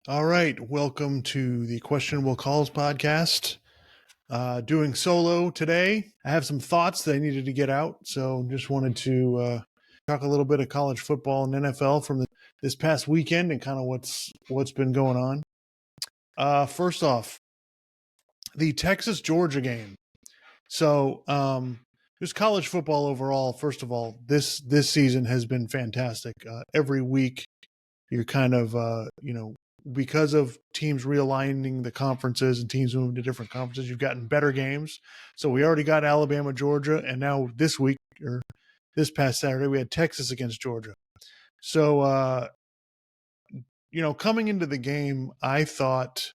All right, welcome to the Questionable Calls podcast. Doing solo today. I have some thoughts that I needed to get out, so just wanted to talk a little bit of college football and NFL from this past weekend and kind of what's been going on. First off, the Texas Georgia game. So just college football overall. First of all, this season has been fantastic. Every week you're kind of because of teams realigning the conferences and teams moving to different conferences, you've gotten better games. So we already got Alabama, Georgia, and now this week or this past Saturday we had Texas against Georgia. So coming into the game, I thought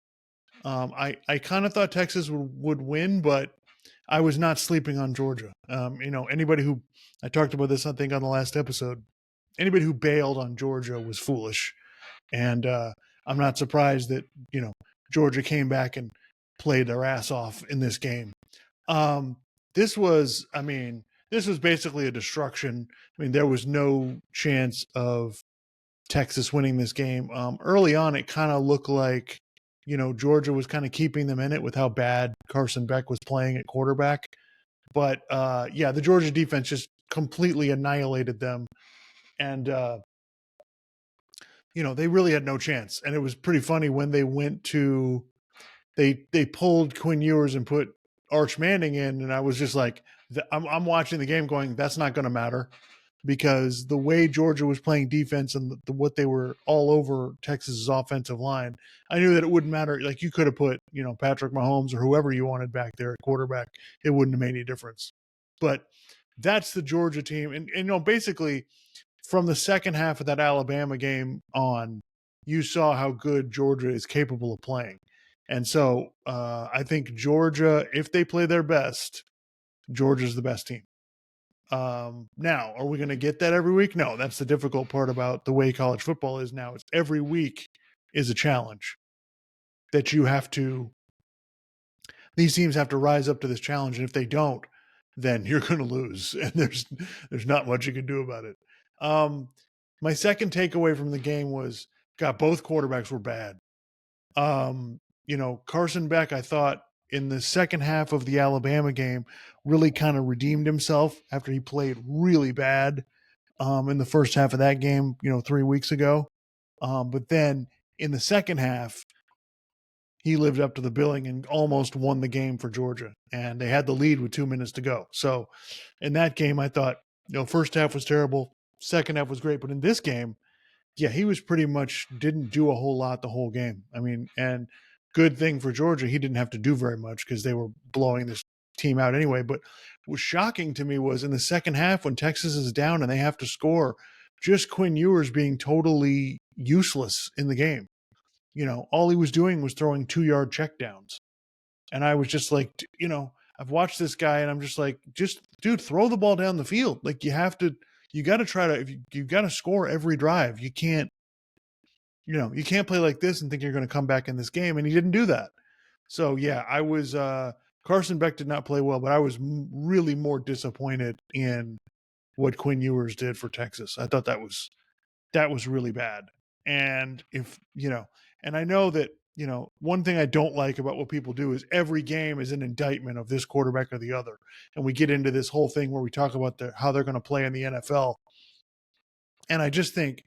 I kind of thought Texas would win, but I was not sleeping on Georgia. Anybody who I talked about this, I think, on the last episode, anybody who bailed on Georgia was foolish. And I'm not surprised that, Georgia came back and played their ass off in this game. This was basically a destruction. I mean, there was no chance of Texas winning this game. Early on, it kind of looked like, Georgia was kind of keeping them in it with how bad Carson Beck was playing at quarterback. But the Georgia defense just completely annihilated them. And they really had no chance. And it was pretty funny when they went to they pulled Quinn Ewers and put Arch Manning in, and I was just like, I'm watching the game going, that's not going to matter, because the way Georgia was playing defense and what they were all over Texas's offensive line, I knew that it wouldn't matter. Like, you could have put, Patrick Mahomes or whoever you wanted back there at quarterback. It wouldn't have made any difference. But that's the Georgia team. And basically from the second half of that Alabama game on, you saw how good Georgia is capable of playing. And so I think Georgia, if they play their best, Georgia's the best team. Now, are we going to get that every week? No, that's the difficult part about the way college football is now. It's every week is a challenge that these teams have to rise up to this challenge. And if they don't, then you're going to lose. And there's not much you can do about it. My second takeaway from the game was, God, both quarterbacks were bad. Carson Beck, I thought in the second half of the Alabama game, really kind of redeemed himself after he played really bad in the first half of that game, 3 weeks ago. But then in the second half, he lived up to the billing and almost won the game for Georgia. And they had the lead with 2 minutes to go. So in that game, I thought, first half was terrible. Second half was great. But in this game, yeah, he was pretty much didn't do a whole lot the whole game. I mean, and good thing for Georgia, he didn't have to do very much because they were blowing this team out anyway. But what was shocking to me was in the second half when Texas is down and they have to score, just Quinn Ewers being totally useless in the game. All he was doing was throwing 2-yard checkdowns. And I was just like, I've watched this guy and I'm just like, dude, throw the ball down the field. Like, you got to try to, if you got to score every drive. You can't play like this and think you're going to come back in this game. And he didn't do that. So yeah, I was, Carson Beck did not play well, but I was really more disappointed in what Quinn Ewers did for Texas. I thought that was really bad. And and I know that, one thing I don't like about what people do is every game is an indictment of this quarterback or the other. And we get into this whole thing where we talk about how they're going to play in the NFL. And I just think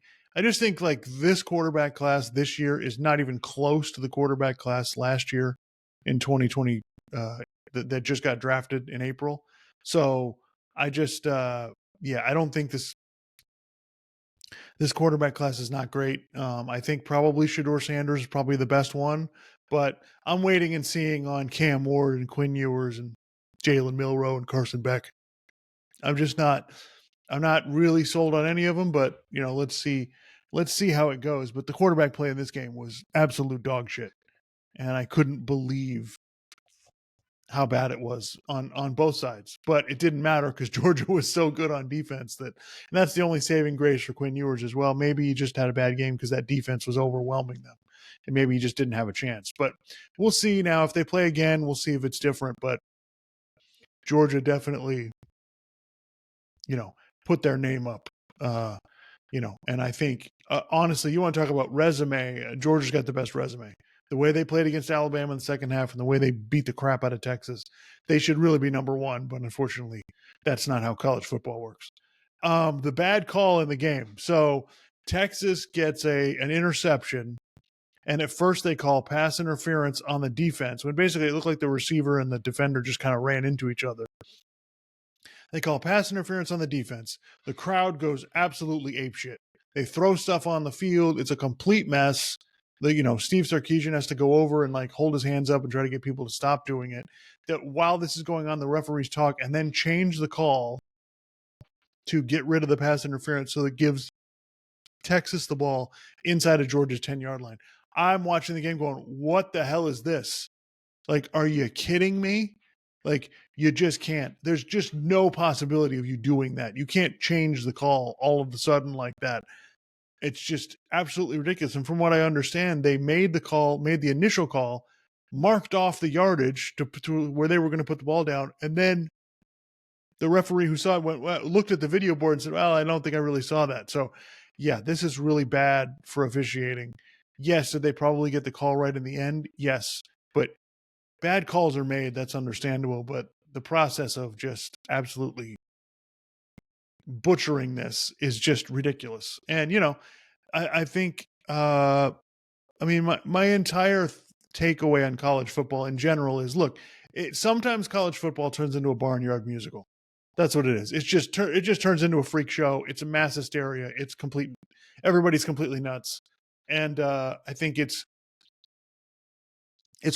like this quarterback class this year is not even close to the quarterback class last year in 2020 that just got drafted in April. So I just, I don't think this quarterback class is not great. I think probably Shedeur Sanders is probably the best one, but I'm waiting and seeing on Cam Ward and Quinn Ewers and Jalen Milroe and Carson Beck. I'm not really sold on any of them, but let's see how it goes. But the quarterback play in this game was absolute dog shit, and I couldn't believe how bad it was on both sides. But it didn't matter because Georgia was so good on defense and that's the only saving grace for Quinn Ewers as well. Maybe he just had a bad game because that defense was overwhelming them, and maybe he just didn't have a chance. But we'll see now if they play again. We'll see if it's different. But Georgia definitely, put their name up, and I think honestly, you want to talk about resume? Georgia's got the best resume. The way they played against Alabama in the second half and the way they beat the crap out of Texas, they should really be number one. But unfortunately, that's not how college football works. The bad call in the game. So Texas gets an interception, and at first they call pass interference on the defense when basically it looked like the receiver and the defender just kind of ran into each other. They call pass interference on the defense. The crowd goes absolutely apeshit. They throw stuff on the field. It's a complete mess. Steve Sarkisian has to go over and like hold his hands up and try to get people to stop doing it. That while this is going on, the referees talk and then change the call to get rid of the pass interference so it gives Texas the ball inside of Georgia's 10-yard line. I'm watching the game going, what the hell is this? Like, are you kidding me? Like, you just can't. There's just no possibility of you doing that. You can't change the call all of a sudden like that. It's just absolutely ridiculous. And from what I understand, they made the initial call, marked off the yardage to where they were going to put the ball down. And then the referee who saw it looked at the video board and said, well, I don't think I really saw that. So, yeah, this is really bad for officiating. Yes, did they probably get the call right in the end? Yes. But bad calls are made. That's understandable. But the process of just absolutely butchering this is just ridiculous. And, I think, my entire takeaway on college football in general is, look, sometimes college football turns into a barnyard musical. That's what it is. It just turns into a freak show. It's a mass hysteria. Everybody's completely nuts. And I think it's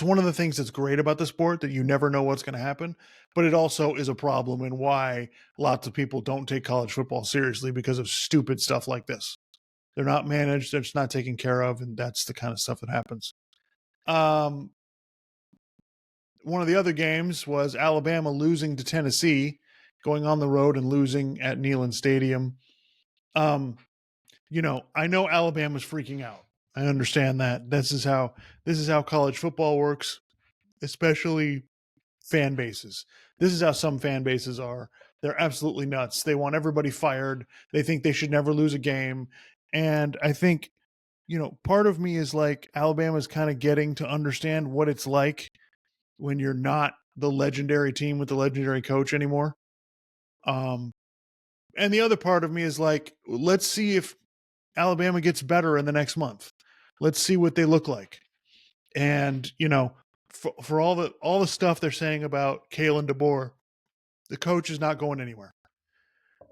one of the things that's great about the sport, that you never know what's going to happen, but it also is a problem and why lots of people don't take college football seriously, because of stupid stuff like this. They're not managed, they're just not taken care of, and that's the kind of stuff that happens. One of the other games was Alabama losing to Tennessee, going on the road and losing at Neyland Stadium. I know Alabama's freaking out. I understand that. This is how college football works, especially fan bases. This is how some fan bases are. They're absolutely nuts. They want everybody fired. They think they should never lose a game. And I think, part of me is like, Alabama's kind of getting to understand what it's like when you're not the legendary team with the legendary coach anymore. And the other part of me is like, let's see if Alabama gets better in the next month. Let's see what they look like. And, for all the stuff they're saying about Kalen DeBoer, the coach is not going anywhere.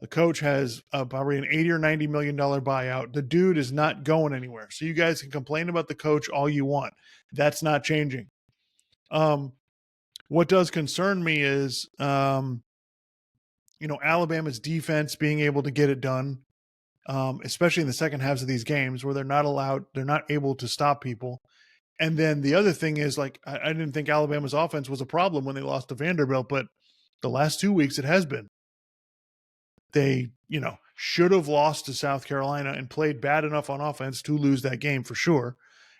The coach has probably an $80 or $90 million buyout. The dude is not going anywhere. So you guys can complain about the coach all you want. That's not changing. What does concern me is, Alabama's defense being able to get it done, especially in the second halves of these games where they're not able to stop people. And then the other thing is, like, I didn't think Alabama's offense was a problem when they lost to Vanderbilt, but the last 2 weeks it has been. They, should have lost to South Carolina and played bad enough on offense to lose that game for sure.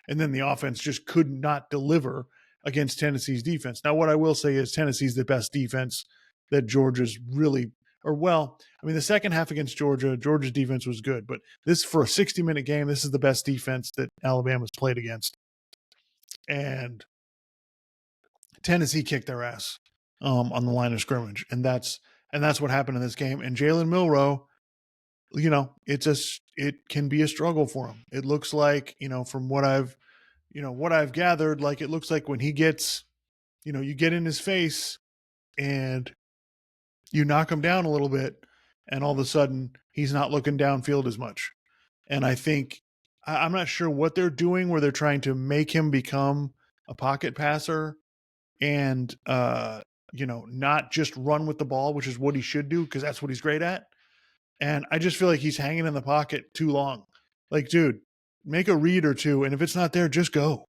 And then the offense just could not deliver against Tennessee's defense. Now, what I will say is Tennessee's the best defense that Georgia's really, the second half against Georgia's defense was good, but this, for a 60-minute game, this is the best defense that Alabama's played against. And Tennessee kicked their ass on the line of scrimmage. And that's what happened in this game. And Jalen Milroe, it can be a struggle for him. It looks like, from what I've gathered, like, it looks like when he gets, you get in his face and you knock him down a little bit, and all of a sudden he's not looking downfield as much. And I think, I'm not sure what they're doing, where they're trying to make him become a pocket passer and, not just run with the ball, which is what he should do, because that's what he's great at. And I just feel like he's hanging in the pocket too long. Like, dude, make a read or two, and if it's not there, just go.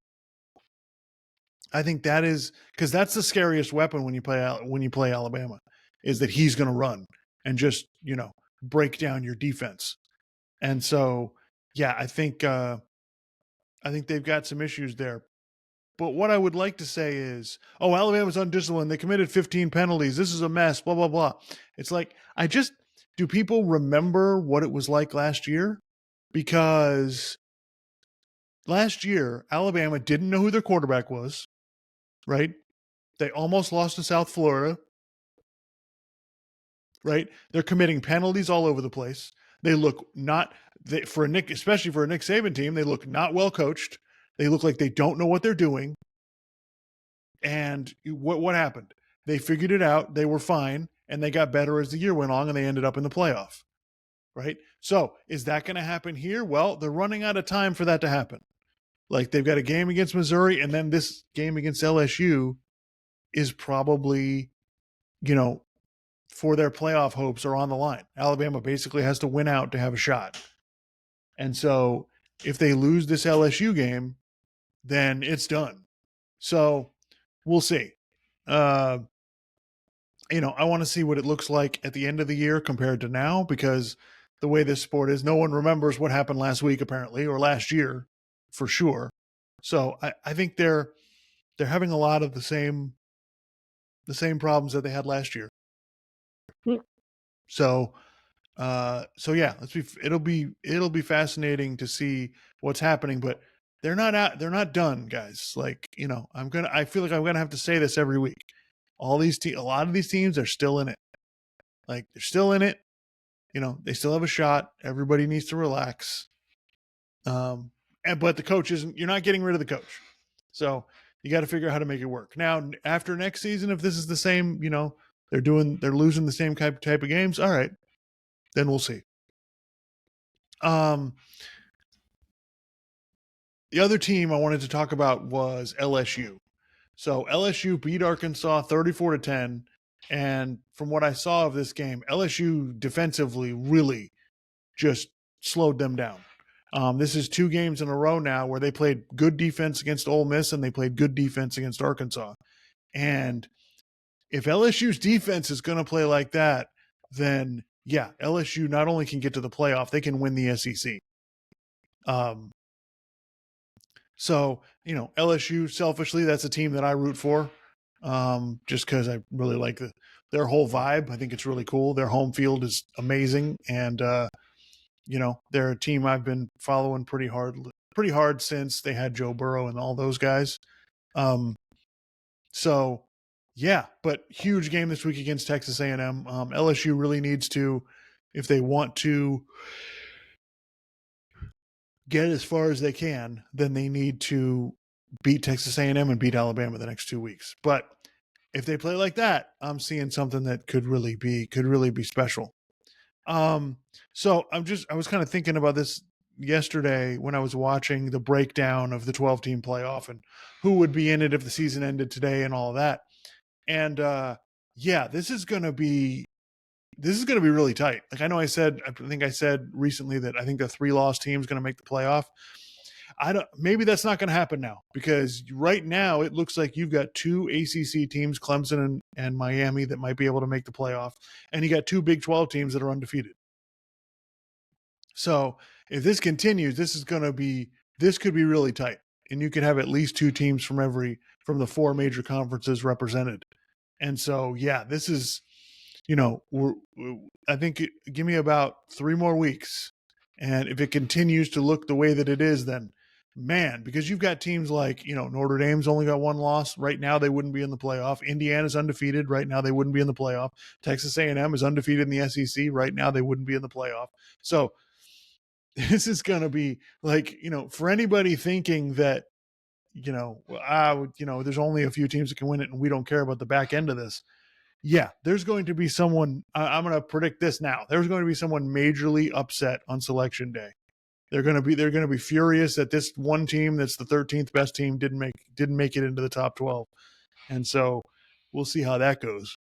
I think that is, because that's the scariest weapon when you play Alabama, is that he's going to run and just, break down your defense. And so, yeah, I think they've got some issues there. But what I would like to say is, Alabama's undisciplined. They committed 15 penalties. This is a mess, blah, blah, blah. It's like, do people remember what it was like last year? because last year Alabama didn't know who their quarterback was, right? They almost lost to South Florida, right? They're committing penalties all over the place. They look not for a Nick, especially for a Nick Saban team. They look not well coached. They look like they don't know what they're doing. And what happened? They figured it out. They were fine, and they got better as the year went on, and they ended up in the playoff. Right? So is that going to happen here? Well, they're running out of time for that to happen. Like they've got a game against Missouri, and then this game against LSU is probably, for their playoff hopes are on the line. Alabama basically has to win out to have a shot. And so if they lose this LSU game, then it's done. So we'll see. I want to see what it looks like at the end of the year compared to now, because the way this sport is, no one remembers what happened last week, apparently, or last year for sure. So I think they're having a lot of the same problems that they had last year. So yeah, it'll be fascinating to see what's happening, but they're not done, guys. Like, I feel like I'm going to have to say this every week. A lot of these teams are still in it. Like, they're still in it. They still have a shot. Everybody needs to relax. But the coach you're not getting rid of the coach. So you got to figure out how to make it work. Now, after next season, if this is the same, they're losing the same type of games. All right, then we'll see. The other team I wanted to talk about was LSU. So LSU beat Arkansas 34-10. And from what I saw of this game, LSU defensively really just slowed them down. This is 2 games in a row now where they played good defense against Ole Miss and they played good defense against Arkansas. And if LSU's defense is going to play like that, then yeah, LSU not only can get to the playoff, they can win the SEC. So, LSU, selfishly, that's a team that I root for, just because I really like their whole vibe. I think it's really cool. Their home field is amazing. And, they're a team I've been following pretty hard since they had Joe Burrow and all those guys. So, yeah, but huge game this week against Texas A&M. LSU really needs to, if they want to get as far as they can, then they need to beat Texas A&M and beat Alabama the next 2 weeks. But if they play like that, I'm seeing something that could really be special. So I was kind of thinking about this yesterday when I was watching the breakdown of the 12-team playoff and who would be in it if the season ended today and all of that. And yeah, this is going to be really tight. Like, I think I said recently that I think the 3-loss team is going to make the playoff. Maybe that's not going to happen now, because right now it looks like you've got 2 ACC teams, Clemson and Miami, that might be able to make the playoff. And you got 2 Big 12 teams that are undefeated. So if this continues, this could be really tight. And you could have at least 2 teams from the 4 major conferences represented. And so, yeah, this is, I think give me about 3 more weeks. And if it continues to look the way that it is, then man, because you've got teams like, Notre Dame's only got 1 loss. Right now, they wouldn't be in the playoff. Indiana's undefeated. Right now, they wouldn't be in the playoff. Texas A&M is undefeated in the SEC. Right now, they wouldn't be in the playoff. So this is going to be like, for anybody thinking that, there's only a few teams that can win it and we don't care about the back end of this. Yeah, there's going to be someone, I'm going to predict this now. There's going to be someone majorly upset on selection day. They're going to be furious that this one team that's the 13th best team didn't make it into the top 12. And so we'll see how that goes.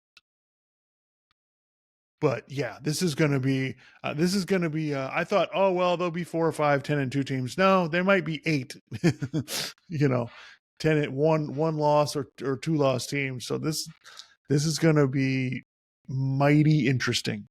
But yeah, this is going to be, I thought, oh, well, there'll be 4 or 5, 10-2 teams. No, there might be 8, 10 one loss or 2 loss teams. So this is going to be mighty interesting.